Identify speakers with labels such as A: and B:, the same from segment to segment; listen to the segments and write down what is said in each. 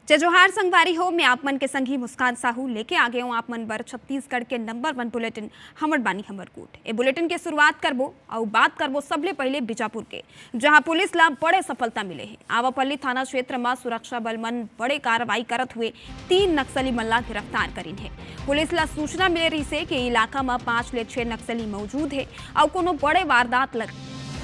A: जय जोहार संगवारी हो। मैं आप मन के संगी मुस्कान साहू लेके आ गए हूँ आप मन बर छत्तीसगढ़ के नंबर 1 बुलेटिन हमर बानी हमर कोट। ए बुलेटिन के शुरुआत करबो और बात करबो सबले पहले बीजापुर के, जहां पुलिस ला बड़े सफलता मिले हैं। आवापल्ली थाना क्षेत्र में सुरक्षा बल मन बड़े कार्रवाई करत हुए 3 नक्सली मन ला गिरफ्तार करीन है। पुलिस ला सूचना मिले रही से कि इलाका में 5 ले 6 नक्सली मौजूद है और कोनो बड़े वारदात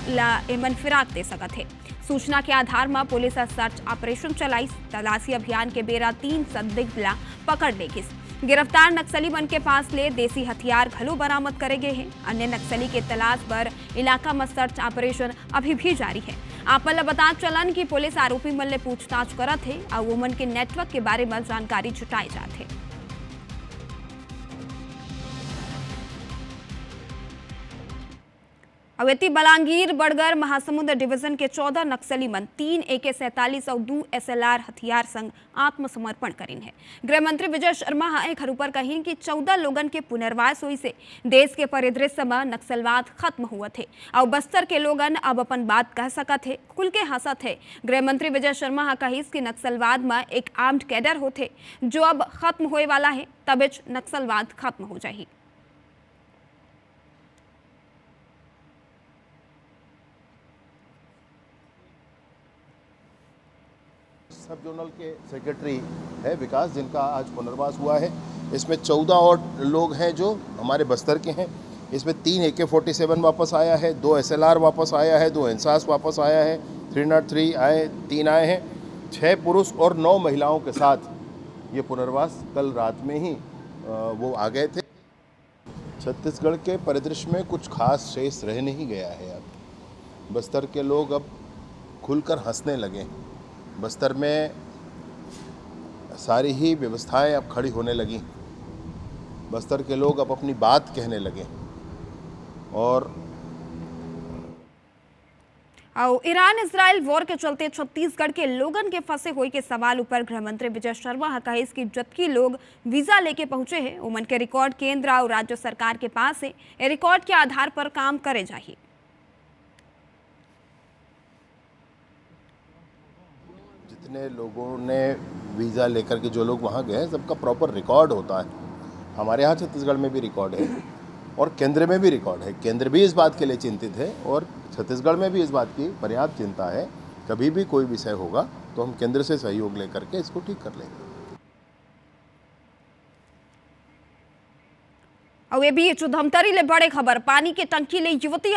A: ला एमन फिराक दे सकत है। सूचना के आधार में पुलिस सर्च ऑपरेशन चलाई। तलाशी अभियान के बेरा 3 संदिग्ध ला पकड़ ले गिस। गिरफ्तार नक्सली मन के पास ले देसी हथियार घलो बरामद करे गए हैं। अन्य नक्सली के तलाश पर इलाका में सर्च ऑपरेशन अभी भी जारी है। आपन ला बता चलन की पुलिस आरोपी मन ले पूछताछ करत है और वोमन के नेटवर्क के बारे में जानकारी जुटाई जात है। अवेती बलांगीर बड़गर महासमुंद डिवीजन के 14 नक्सली मन 3 AK-47 और 2 SLR हथियार संग आत्मसमर्पण करीन है। गृह मंत्री विजय शर्मा हाए घर ऊपर कहीन कि 14 लोगन के पुनर्वास हुई से देश के परिदृश्य में नक्सलवाद खत्म हुआ थे और बस्तर के लोगन अब अपन बात कह सकत है, खुल के हंसत है। गृह मंत्री विजय शर्मा हा कहिस कि नक्सलवाद में एक आर्म्ड कैडर होते जो अब खत्म होए वाला है, तब नक्सलवाद खत्म हो जाए।
B: सब जोनल के सेक्रेटरी है विकास, जिनका आज पुनर्वास हुआ है। इसमें 14 और लोग हैं जो हमारे बस्तर के हैं। इसमें 3 AK-47 वापस आया है, 2 SLR वापस आया है, 2 इंसास वापस आया है, 303 आए, 3 आए हैं। 6 पुरुष और 9 महिलाओं के साथ ये पुनर्वास कल रात में ही वो आ गए थे। छत्तीसगढ़ के परिदृश्य में कुछ खास शेष रह नहीं गया है। अब बस्तर के लोग अब खुलकर हंसने लगे। बस्तर में सारी ही व्यवस्थाएं अब खड़ी होने लगी। बस्तर के लोग अब अपनी बात कहने लगे। और
A: ईरान इजराइल वॉर के चलते छत्तीसगढ़ के लोगन के फंसे हुए के सवाल ऊपर गृह मंत्री विजय शर्मा कहे कि जबकि लोग वीजा लेके पहुंचे हैं, उमन के रिकॉर्ड केंद्र और राज्य सरकार के पास है। ये रिकॉर्ड के आधार पर काम करे चाहिए।
B: जितने लोगों ने वीज़ा लेकर के जो लोग वहाँ गए, सबका प्रॉपर रिकॉर्ड होता है। हमारे यहाँ छत्तीसगढ़ में भी रिकॉर्ड है और केंद्र में भी रिकॉर्ड है। केंद्र भी इस बात के लिए चिंतित है और छत्तीसगढ़ में भी इस बात की पर्याप्त चिंता है। कभी भी कोई विषय होगा तो हम केंद्र से सहयोग लेकर के इसको ठीक कर लेंगे।
A: और ये बीच धमतरी ले बड़े खबर, पानी के टंकी ले युवती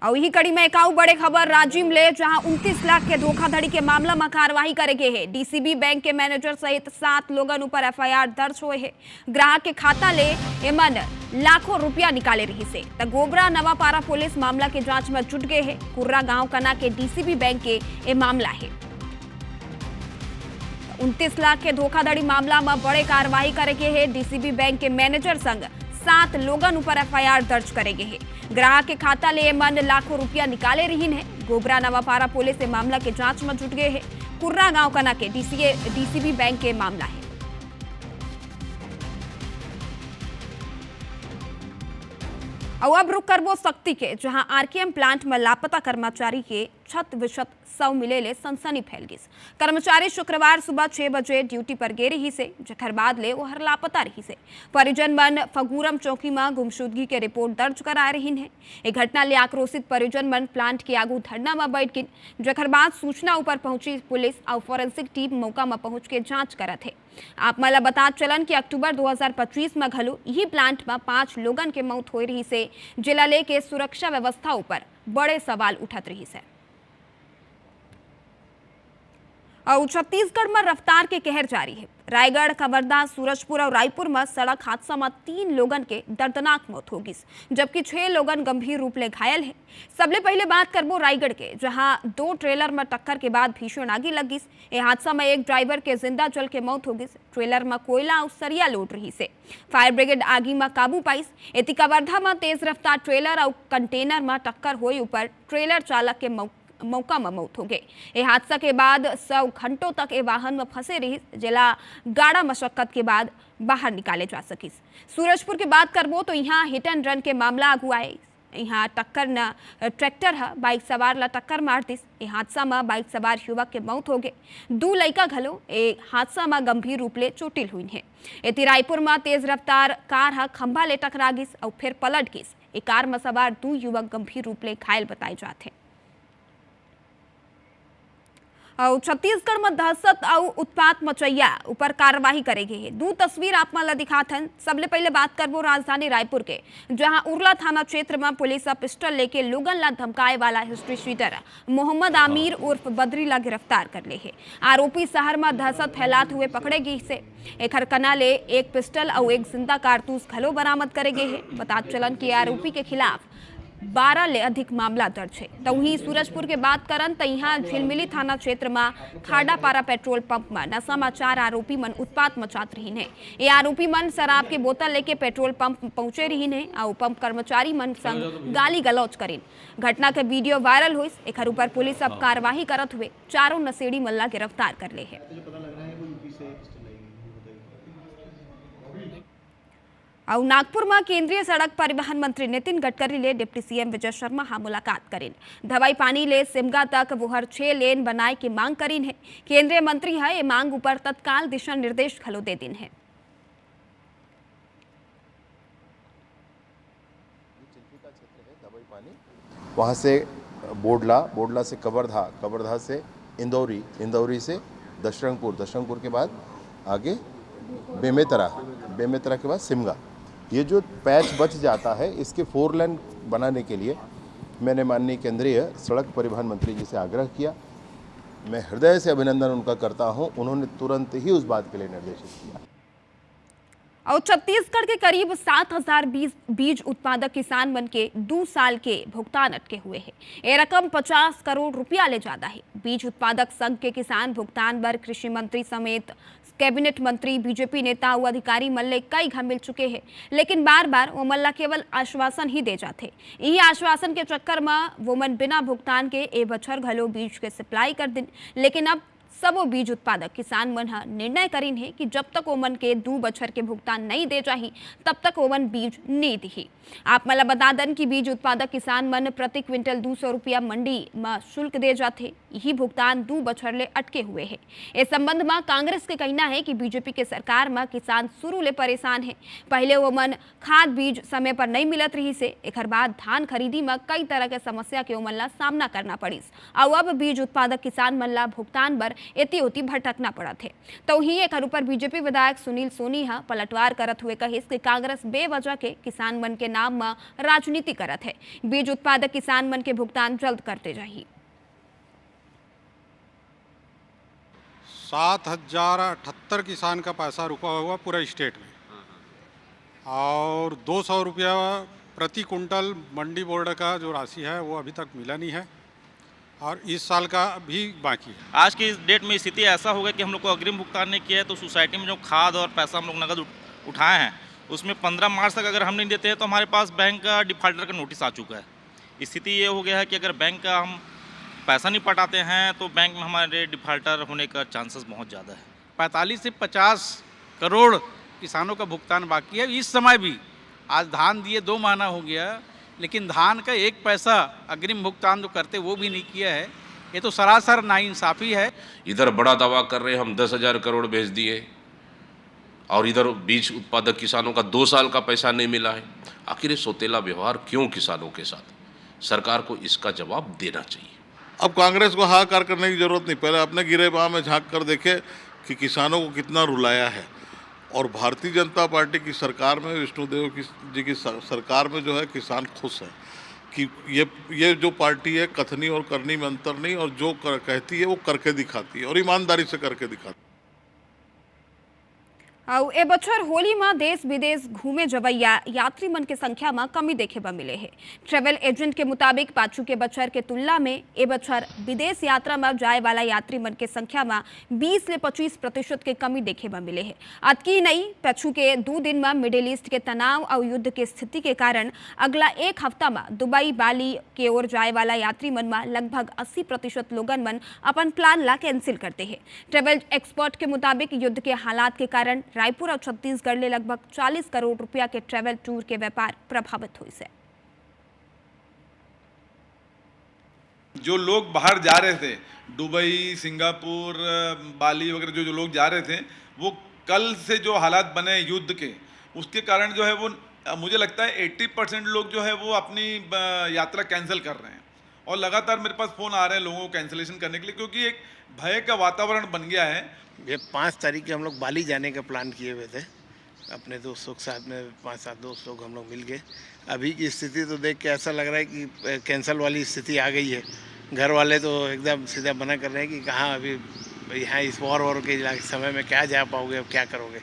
A: और यही कड़ी में एक बड़े खबर राजिम ले, जहां 29 लाख के धोखाधड़ी के मामला में कार्रवाई करेगे है। डीसीबी बैंक के मैनेजर सहित 7 लोगन ऊपर FIR दर्ज हुए है। ग्राहक के खाता ले एमन लाखों रुपया निकाले रही से। गोबरा नवापारा पुलिस मामला के जांच में जुट गए है। कुर्रा गांव कना के डीसीबी बैंक के ये मामला है। 29 लाख के धोखाधड़ी मामला में बड़े कार्रवाई करेगे है। डीसीबी बैंक के मैनेजर संग 7 लोगन ऊपर FIR दर्ज करेगे है। ग्राहक के खाता ले मन लाखों रुपया निकाले रही है। गोबरा नवापारा पुलिस मामला के जांच में जुट गए है। कुर्रा गांव कना के डीसीबी बैंक के मामला है। और अब रुक करबो शक्ति के, जहां RKM प्लांट में लापता कर्मचारी के छत विशत सौ मिले ले सनसनी फैल गई। कर्मचारी शुक्रवार सुबह 6 बजे ड्यूटी पर गे रही से, जखर बाद ले वो हर लापता रही से। परिजन मन फगूरम चौकी में गुमशुदगी के रिपोर्ट दर्ज करा रही है। एक घटना ले आक्रोशित परिजन मन प्लांट के आगू धरना में बैठ गई, जखर बाद सूचना ऊपर पहुंची पुलिस और फॉरेंसिक टीम मौका में पहुंच के जांच करत है। आप मला बता चलन कि अक्टूबर 2025 में घलो यही प्लांट में 5 लोगन के मौत हो रही से, जिला ले के सुरक्षा व्यवस्था ऊपर बड़े सवाल उठत रही से। और छत्तीसगढ़ में रफ्तार के कहर जारी है। रायगढ़, कवर्धा, सूरजपुर और रायपुर में सड़क हादसा में 3 लोगन के दर्दनाक मौत होगी, जबकि 6 लोगन गंभीर रूप ले घायल है। सबले पहले बात करबो रायगढ़ के, जहां 2 ट्रेलर में टक्कर के बाद भीषण आगी लग गई। यह हादसा में एक ड्राइवर के जिंदा जल के मौत हो गई। ट्रेलर में कोयला और सरिया लोड रही से। फायर ब्रिगेड आगी में काबू पाइस। एती कवर्धा में तेज रफ्तार ट्रेलर और कंटेनर में टक्कर हुई ऊपर ट्रेलर चालक के मौका में मौत हो गई। ये हादसा के बाद 100 घंटों तक ये वाहन में फंसे रही, जिला गाढ़ा मशक्कत के बाद बाहर निकाले जा सकी। सूरजपुर की बात करबो तो यहाँ हिट एंड रन के मामला आगू आए। यहाँ टक्कर न ट्रैक्टर है बाइक सवार ला टक्कर मार दिस। ए हादसा में बाइक सवार युवक के मौत हो गए। 2 लड़का घलो ए हादसा में गंभीर रूप ले चोटिल हुई है। एती रायपुर में तेज रफ्तार कार है खंभा ले टकरा गिस और फिर पलट गिस। ए कार में सवार 2 युवक गंभीर रूप ले घायल बताए जाते हैं। और छत्तीसगढ़ में दहशत और उत्पात मचैया ऊपर कार्रवाई करेगी है। 2 तस्वीर आप मन ला दिखात हन। सबले पहले बात करबो राजधानी रायपुर के, जहां उरला थाना क्षेत्र में पुलिस पिस्टल लेके लोगन ला धमकाए वाला हिस्ट्री शीटर मोहम्मद आमिर उर्फ बद्री ला गिरफ्तार कर ले है। आरोपी शहर में दहशत फैलाते हुए पकड़े गई से एक हरकना ले 1 पिस्टल और 1 जिंदा कारतूस घलो बरामद करे गए है। बता चलन कि आरोपी के खिलाफ 12 ले अधिक मामला दर्ज है। तो वहीं सूरजपुर के बात करन तो यहाँ झिलमिली थाना क्षेत्र में खाड़ापारा पेट्रोल पंप में नशा में 4 आरोपी मन उत्पात मचात रही है। ये आरोपी मन शराब के बोतल लेके पेट्रोल पंप पहुंचे रही है और पंप कर्मचारी मन संग गाली गलौज करें। घटना के वीडियो वायरल हुई। एक ऊपर पुलिस अब कार्यवाही करत हुए 4 नशेड़ी मल्ला गिरफ्तार कर ले है। और नागपुर में केंद्रीय सड़क परिवहन मंत्री नितिन गडकरी ले डिप्टी सीएम विजय शर्मा हाँ मुलाकात करें। दवाई पानी ले सिमगा तक वोहर 6 लेन बनाए की मांग करीन है। केंद्रीय मंत्री है ये मांग ऊपर तत्काल दिशा निर्देश खलो दे दिन है।
B: वहाँ से बोडला से कवर्धा से इंदौरी से दशरंगपुर के बाद आगे बेमेतरा के बाद सिमगा। ये जो पैच बच जाता है इसके 4 लेन बनाने के लिए मैंने माननीय केंद्रीय सड़क परिवहन मंत्री जी से आग्रह किया। मैं हृदय से अभिनंदन उनका करता हूं। उन्होंने तुरंत ही उस बात के लिए निर्देशित किया।
A: और छत्तीसगढ़ के करीब 7000 बीज उत्पादक किसान बन के 2 साल के भुगतान अटके हुए हैं। ये रकम 50 करोड़ रुपया ले ज्यादा है। बीज उत्पादक संघ के किसान भुगतान पर कृषि मंत्री समेत कैबिनेट मंत्री, बीजेपी नेता और अधिकारी मल्ले कई घा मिल चुके हैं, लेकिन बार बार वो मल्ला केवल आश्वासन ही दे जाते। यही आश्वासन के चक्कर में वो मन बिना भुगतान के ए बछर घलो बीज के सप्लाई कर दिन। लेकिन अब सबो बीज उत्पादक किसान मन निर्णय करीन है कि जब तक ओमन के 2 बछर के भुगतान नहीं दे जाही तब तक ओमन बीज नहीं दी। आप मला बता दन कि बीज उत्पादक किसान मन प्रति क्विंटल 200 रुपया मंडी में शुल्क दे जाते। यही भुगतान 2 बछर ले अटके हुए है। इस संबंध में कांग्रेस के कहना है कि बीजेपी के सरकार में किसान शुरू ले परेशान है। पहले ओमन खाद बीज समय पर नहीं मिलत रही से एक बाद धान खरीदी में कई तरह के समस्या के ओमन ला सामना करना पड़िस और अब बीज उत्पादक किसान मन ला भुगतान बर एती ओती भटकना पड़ा थे। तो ही एक ऊपर बीजेपी विधायक सुनील सोनी पलटवार करत हुए कहिस कि कांग्रेस बेवजह के किसान मन के नाम में राजनीति करत है। बीज उत्पादक किसान मन के भुगतान जल्द करते जाही।
C: 7078 किसान का पैसा रुका हुआ पूरा स्टेट में और 200 रुपया प्रति कुंटल मंडी बोर्ड का जो राशि है वो अभी तक मिला नहीं है और इस साल का भी बाकी है।
D: आज की डेट में स्थिति ऐसा होगा कि हम लोग को अग्रिम भुगतान नहीं किया है तो सोसाइटी में जो खाद और पैसा हम लोग नगद उठाए हैं उसमें 15 मार्च तक अगर हम नहीं देते हैं तो हमारे पास बैंक का डिफॉल्टर का नोटिस आ चुका है। स्थिति ये हो गया है कि अगर बैंक का हम पैसा नहीं पटाते हैं तो बैंक में हमारे डिफॉल्टर होने का चांसेस बहुत ज़्यादा है।
E: 45 से 50 करोड़ किसानों का भुगतान बाकी है। इस समय भी आज धान दिए 2 महीना हो गया लेकिन धान का 1 पैसा अग्रिम भुगतान जो करते वो भी नहीं किया है। ये तो सरासर नाइंसाफ़ी है।
F: इधर बड़ा दावा कर रहे हम 10,000 करोड़ भेज दिए और इधर बीज उत्पादक किसानों का 2 साल का पैसा नहीं मिला है। आखिर ये सौतेला व्यवहार क्यों किसानों के साथ? सरकार को इसका जवाब देना चाहिए।
G: अब कांग्रेस को हाहाकार करने की जरूरत नहीं, पहले अपने गिरेबान में झांक कर देखे कि किसानों को कितना रुलाया है। और भारतीय जनता पार्टी की सरकार में, विष्णुदेव जी की सरकार में जो है किसान खुश है कि ये जो पार्टी है कथनी और करनी में अंतर नहीं, और जो कहती है वो करके दिखाती है और ईमानदारी से करके दिखाती है।
A: और ए बछर होली में देश विदेश घूमे जवैया यात्री मन के संख्या में कमी देखे ब मिले है। ट्रेवल एजेंट के मुताबिक पाछू के बछर के तुलना में ए बछर विदेश यात्रा में जाए वाला यात्री मन के संख्या में 20 से 25% के कमी देखे ब मिले है। अतकी नहीं, पाछू के 2 दिन में मिडिल ईस्ट के तनाव और युद्ध के स्थिति के कारण अगला 1 हफ्ता में दुबई बाली के ओर जाए वाला यात्री मन में लगभग 80% लोगन मन अपन प्लान ला कैंसिल करते हैं। ट्रेवल एक्सपर्ट के मुताबिक युद्ध के हालात के कारण रायपुर और छत्तीसगढ़ ले लगभग 40 करोड़ रुपया के ट्रैवल टूर के व्यापार प्रभावित हुई से।
H: जो लोग बाहर जा रहे थे, दुबई, सिंगापुर, बाली वगैरह जो लोग जा रहे थे, वो कल से जो हालात बने युद्ध के, उसके कारण जो है वो मुझे लगता है 80% लोग जो है वो अपनी यात्रा कैंसिल कर रहे हैं। और लगातार मेरे पास फ़ोन आ रहे हैं लोगों को कैंसिलेशन करने के लिए, क्योंकि एक भय का वातावरण बन गया है।
I: ये 5 तारीख के हम लोग बाली जाने का प्लान किए हुए थे अपने दोस्तों के साथ में, 5-7 दोस्त लोग हम लोग मिल गए। अभी की स्थिति तो देख के ऐसा लग रहा है कि कैंसिल वाली स्थिति आ गई है। घर वाले तो एकदम सीधा मना कर रहे हैं कि कहाँ अभी यहाँ इस वॉर के समय में क्या जा पाओगे, अब क्या करोगे।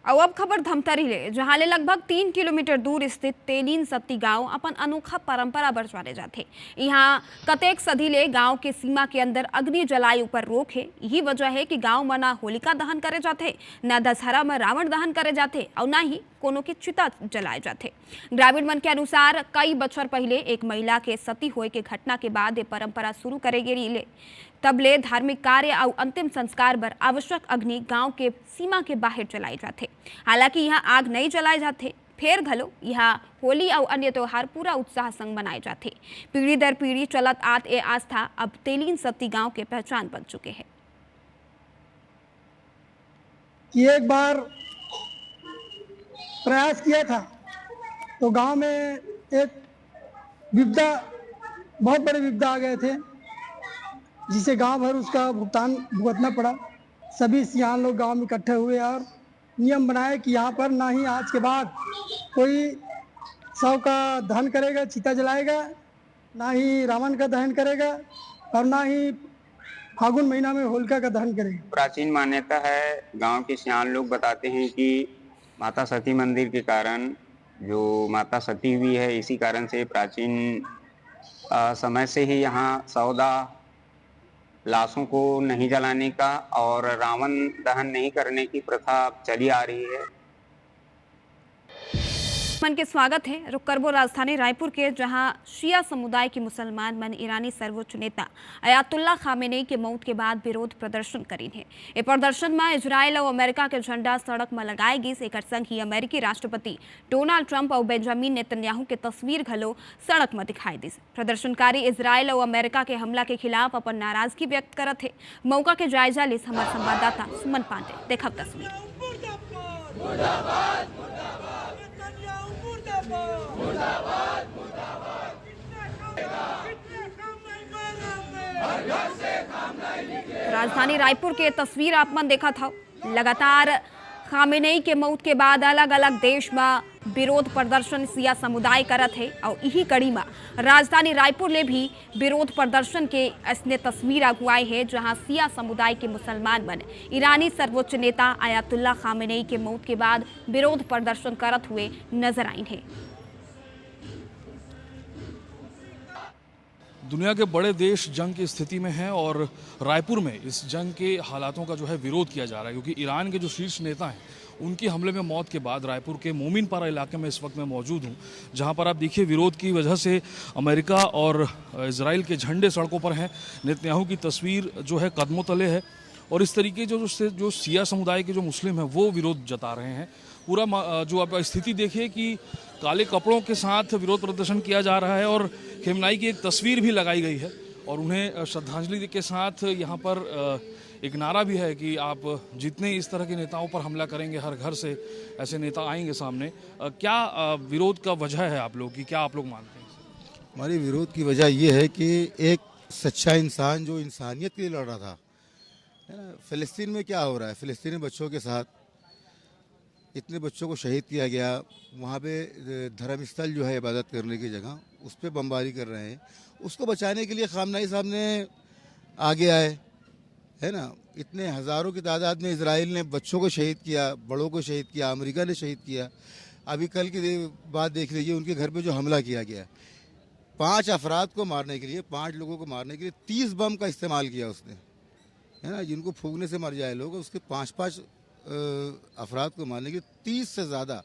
A: और अब खबर धमतरी ले, जहां ले लगभग 3 किलोमीटर दूर स्थित तेलीन सत्ती गांव अपन अनोखा परंपरा बरसवाले जाते। यहाँ कतेक सदी ले गांव के सीमा के अंदर अग्नि जलाई ऊपर रोक है। यही वजह है कि गांव में ना होलिका दहन करे जाते, न दशहरा में रावण दहन करे जाते और ना ही कोनो के चिता जलाए जाते। ग्रामीण मन के अनुसार कई बछर पहले एक महिला के सती होए के घटना के बाद ये परंपरा शुरू करे गेली ले। तबले धार्मिक कार्य और अंतिम संस्कार बर आवश्यक अग्नि गांव के सीमा के बाहर जलाई जाते। हालांकि यहाँ आग नहीं जलाए जाते, फेर घलो यहाँ होली और अन्य त्योहार पूरा उत्साह संग मनाए जाते। पीढ़ी दर पीढ़ी चलत आत ए आस्था अब तेलीन सत्ती गांव के पहचान बन चुके हैं।
J: एक बार प्रयास किया था तो गांव में एक विपदा, बहुत बड़े विपदा आ गए थे, जिसे गांव भर उसका भुगतान भुगतना पड़ा। सभी सियान लोग गांव में इकट्ठे हुए और नियम बनाए कि यहाँ पर ना ही आज के बाद कोई शव का दहन करेगा, चिता जलाएगा, ना ही रावण का दहन करेगा और ना ही फागुन महीना में होलिका का दहन करेगा।
K: प्राचीन मान्यता है, गांव के सियान लोग बताते हैं कि माता सती मंदिर के कारण जो माता सती हुई है, इसी कारण से प्राचीन समय से ही यहाँ सौदा लाशों को नहीं जलाने का और रावण दहन नहीं करने की प्रथा चली आ रही है।
A: मन के स्वागत है। रुक करबो राजधानी रायपुर के, जहां शिया समुदाय के मुसलमान मन ईरानी सर्वोच्च नेता अयातुल्ला खामेनी के मौत के बाद विरोध प्रदर्शन करीन है। ये प्रदर्शन में इजराइल और अमेरिका के झंडा सड़क में लगाए गई। एक संग ही अमेरिकी राष्ट्रपति डोनाल्ड ट्रंप और बेंजामिन नेतन्याहू के तस्वीर घलो सड़क में दिखाई दी। प्रदर्शनकारी इजराइल और अमेरिका के हमला के खिलाफ अपन नाराजगी व्यक्त करत है। मौका के जायजा ले हमारे संवाददाता सुमन पांडे देखब तस्वीर। राजधानी रायपुर के तस्वीर आप मन देखा था। लगातार खामेनी के मौत के बाद अलग अलग देश में विरोध प्रदर्शन सिया समुदाय करत है और यही कड़ी में राजधानी रायपुर ले भी विरोध प्रदर्शन के इसने तस्वीर अगुआई है, जहां सिया समुदाय के मुसलमान मन ईरानी सर्वोच्च नेता अयातुल्ला खामेनी के मौत के बाद विरोध प्रदर्शन करत हुए नजर आई है।
L: दुनिया के बड़े देश जंग की स्थिति में हैं और रायपुर में इस जंग के हालातों का जो है विरोध किया जा रहा है, क्योंकि ईरान के जो शीर्ष नेता हैं उनकी हमले में मौत के बाद रायपुर के मोमिनपारा इलाके में इस वक्त मैं मौजूद हूं, जहां पर आप देखिए विरोध की वजह से अमेरिका और इजराइल के झंडे सड़कों पर हैं। नेतन्याहू की तस्वीर जो है कदमों तले है और इस तरीके जो सिया समुदाय के जो मुस्लिम हैं वो विरोध जता रहे हैं। पूरा जो आप स्थिति देखिए कि काले कपड़ों के साथ विरोध प्रदर्शन किया जा रहा है और खेमनाई की एक तस्वीर भी लगाई गई है और उन्हें श्रद्धांजलि के साथ यहाँ पर एक नारा भी है कि आप जितने इस तरह के नेताओं पर हमला करेंगे, हर घर से ऐसे नेता आएंगे सामने। क्या विरोध का वजह है आप लोग की, क्या आप लोग मानते हैं?
M: हमारी विरोध की वजह ये है कि एक सच्चा इंसान जो इंसानियत के लिए लड़ रहा था, है ना, फ़िलिस्तीन में क्या हो रहा है, फ़िलिस्तीनी बच्चों के साथ इतने बच्चों को शहीद किया गया। वहाँ पे धर्मस्थल जो है इबादत करने की जगह, उस पर बमबारी कर रहे हैं। उसको बचाने के लिए खामनाई साहब ने आगे आए, है ना। इतने हज़ारों की तादाद में इजराइल ने बच्चों को शहीद किया, बड़ों को शहीद किया, अमेरिका ने शहीद किया। अभी कल की बात देख लीजिए, उनके घर पे जो हमला किया गया, 5 अफराद को मारने के लिए, 5 लोगों को मारने के लिए 30 बम का इस्तेमाल किया उसने, है ना। जिनको फूंकने से मर जाए लोग, उसके 5-5 अफराद को मारने के लिए 30 से ज़्यादा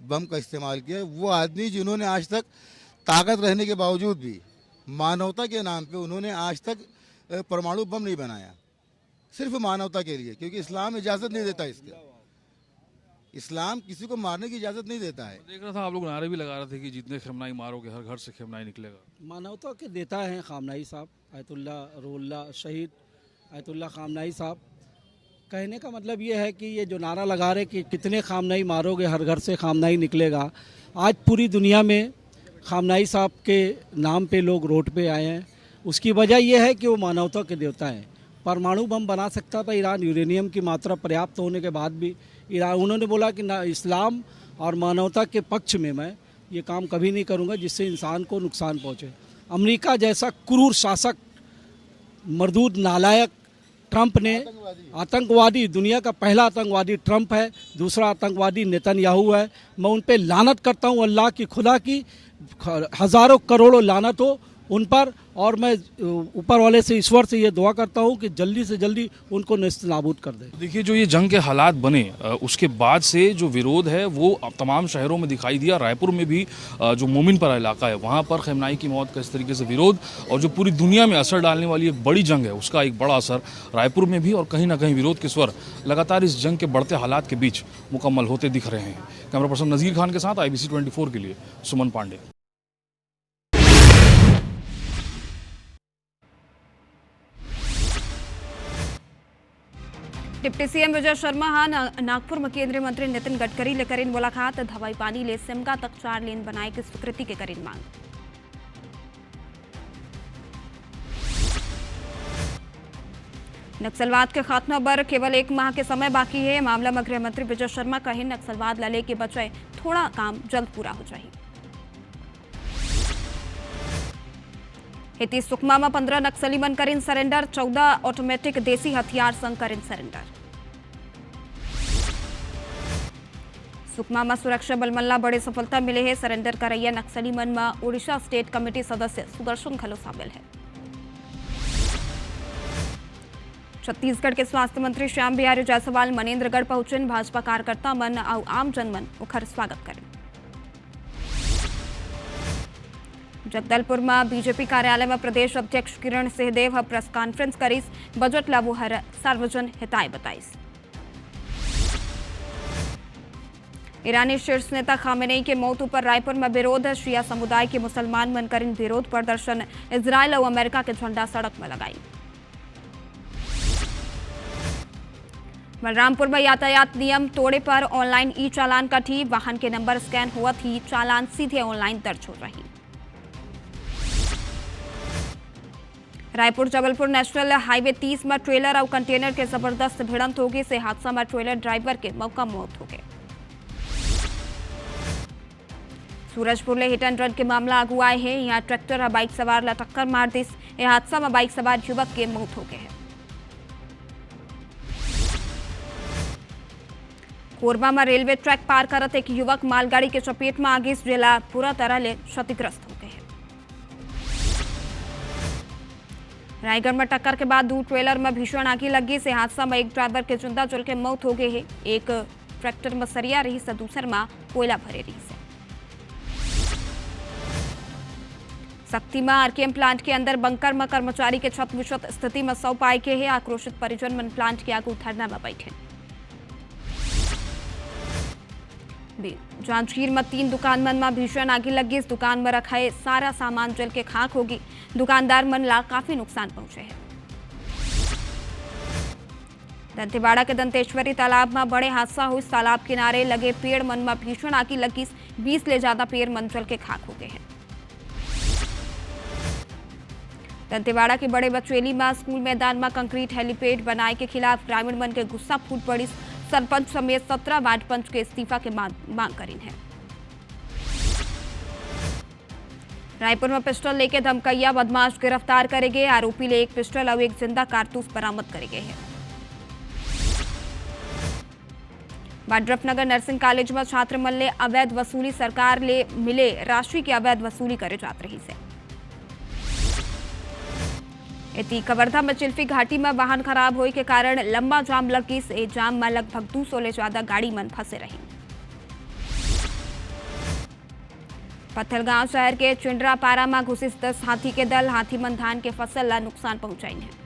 M: बम का इस्तेमाल किया। वो आदमी जिन्होंने आज तक ताकत रहने के बावजूद भी मानवता के नाम पे उन्होंने आज तक परमाणु बम नहीं बनाया, सिर्फ मानवता के लिए, क्योंकि इस्लाम इजाज़त नहीं देता इसके। इस्लाम किसी को मारने की इजाज़त नहीं देता है।
L: देख रहा था आप लोग नारे भी लगा रहे थे कि जितने खिमनाई मारोगे हर घर से खिमनाई निकलेगा।
J: मानवता के देता है खामनाई साहब, आयतुल्ला रूहुल्लाह शहीद आयतुल्ला खामनाई साहब। कहने का मतलब ये है कि ये जो नारा लगा रहे कि कितने खामनाई मारोगे हर घर से खामनाई निकलेगा, आज पूरी दुनिया में खामनाई साहब के नाम पे लोग रोड पे आए हैं। उसकी वजह यह है कि वो मानवता के देवता हैं। परमाणु बम बना सकता था ईरान, यूरेनियम की मात्रा पर्याप्त होने के बाद भी ईरान, उन्होंने बोला कि ना इस्लाम और मानवता के पक्ष में मैं ये काम कभी नहीं करूँगा जिससे इंसान को नुकसान पहुँचे। अमेरिका जैसा क्रूर शासक, मरदूद नालायक ट्रंप ने, आतंकवादी, दुनिया का पहला आतंकवादी ट्रंप है, दूसरा आतंकवादी नेतन्याहू है। मैं उन पे लानत करता हूँ, अल्लाह की खुदा की हज़ारों करोड़ों लानत हो उन पर, और मैं ऊपर वाले से, ईश्वर से ये दुआ करता हूँ कि जल्दी से जल्दी उनको नेस्तनाबूद कर दे।
L: देखिए जो ये जंग के हालात बने उसके बाद से जो विरोध है वो तमाम शहरों में दिखाई दिया। रायपुर में भी जो मोमिनपुरा इलाका है वहाँ पर खिमनाई की मौत का इस तरीके से विरोध, और जो पूरी दुनिया में असर डालने वाली एक बड़ी जंग है उसका एक बड़ा असर रायपुर में भी, और कहीं ना कहीं विरोध के स्वर लगातार इस जंग के बढ़ते हालात के बीच मुकम्मल होते दिख रहे हैं। कैमरा पर्सन नज़ीर खान के साथ IBC 24 के लिए सुमन पांडे।
A: डिप्टी सीएम विजय शर्मा हा नागपुर में केंद्रीय मंत्री नितिन गडकरी ले करीन मुलाकात। धवाई पानी ले सिमगा तक 4 लेन बनाए की स्वीकृति के करीन मांग। नक्सलवाद के खात्मा पर केवल 1 माह के समय बाकी है। मामला में गृह मंत्री विजय शर्मा कहे नक्सलवाद लड़े के बजाय थोड़ा काम जल्द पूरा हो जाए। हेती सुकमा में 15 नक्सली मन करीन सरेंडर, 14 ऑटोमेटिक देसी हथियार संग करीन सरेंडर। सुकमा में सुरक्षा बल मल्ला बड़े सफलता मिले है। सरेंडर करैया नक्सली मन में ओडिशा स्टेट कमेटी सदस्य सुदर्शन खलो शामिल है। छत्तीसगढ़ के स्वास्थ्य मंत्री श्याम बिहारी जायसवाल मनेन्द्रगढ़ पहुंचन। भाजपा कार्यकर्ता मन और आम जनमन उखर स्वागत करें। जगदलपुर में बीजेपी कार्यालय में प्रदेश अध्यक्ष किरण सिंहदेव प्रेस कॉन्फ्रेंस करीस। बजट लाभो हर सार्वजन हिताय बताइस। ईरानी शीर्ष नेता खामेनेई के मौत पर रायपुर में विरोध। शिया समुदाय के मुसलमान मन करीन विरोध प्रदर्शन। इजराइल और अमेरिका के झंडा सड़क में लगाई। बलरामपुर में यातायात नियम तोड़े पर ऑनलाइन ई चालान कटी। वाहन के नंबर स्कैन हुआ थी, चालान सीधे ऑनलाइन दर्ज हो रही। रायपुर जबलपुर नेशनल हाईवे 30 में ट्रेलर और कंटेनर के जबरदस्त भिड़ंत हो गई से हादसा में ट्रेलर ड्राइवर के मौका मौत हो गए। सूरजपुर ले हिट एंड रन के मामला आगू आए हैं। यहाँ ट्रैक्टर और बाइक सवार ला टक्कर मार दी। यह हादसा में बाइक सवार युवक के मौत हो गए हैं। कोरबा में रेलवे ट्रैक पार करत एक युवक मालगाड़ी के चपेट में आ गई, जिला पूरा तरह ले क्षतिग्रस्त हो गए हैं। रायगढ़ में टक्कर के बाद 2 ट्रेलर में भीषण आगी लगी से हादसा में एक ड्राइवर के जिंदा जल के मौत हो गई है। एक ट्रैक्टर में सरिया रही से दूसर में कोयला भरे रही से। सक्ती में आरकेएम प्लांट के अंदर बंकर में कर्मचारी के छत विछत स्थिति में सौ पाए के है। आक्रोशित परिजन मन प्लांट के आगे धरना में बैठे। जांजगीर में 3 दुकान मन में भीषण आगी लगी। इस दुकान में रखाए सारा सामान जल के खाक होगी। दुकानदार मन ला काफी नुकसान पहुंचे है। दंतेवाड़ा के दंतेश्वरी तालाब में बड़े हादसा हुई। तालाब किनारे लगे पेड़ मन में भीषण आगी लगी। 20 ले ज्यादा पेड़ मन जल के खाक हो गए हैं। दंतेवाड़ा के बड़े बचेली में स्कूल मैदान में कंक्रीट हेलीपैड बनाए के खिलाफ ग्रामीण मन के गुस्सा फूट पड़ी। सरपंच समेत 17 वार्ड पंच के इस्तीफा के मांग करी है। रायपुर में पिस्टल लेके धमकैया बदमाश गिरफ्तार करे गए। आरोपी ले एक पिस्टल और एक जिंदा कारतूस बरामद करे गए हैं। बाड्रफनगर नर्सिंग कॉलेज में छात्र मन ले अवैध वसूली, सरकार ले मिले राशि की अवैध वसूली करे जात रही से। इति कवर्धा में चिल्फी घाटी में वाहन खराब होने के कारण लंबा जाम लगी। से जाम में लगभग 200 ले ज्यादा गाड़ी मन फंसे रही। पत्थलगांव शहर के चिंडरापारा में घुसिस 10 हाथी के दल। हाथी मन धान के फसल ला नुकसान पहुंचाई है।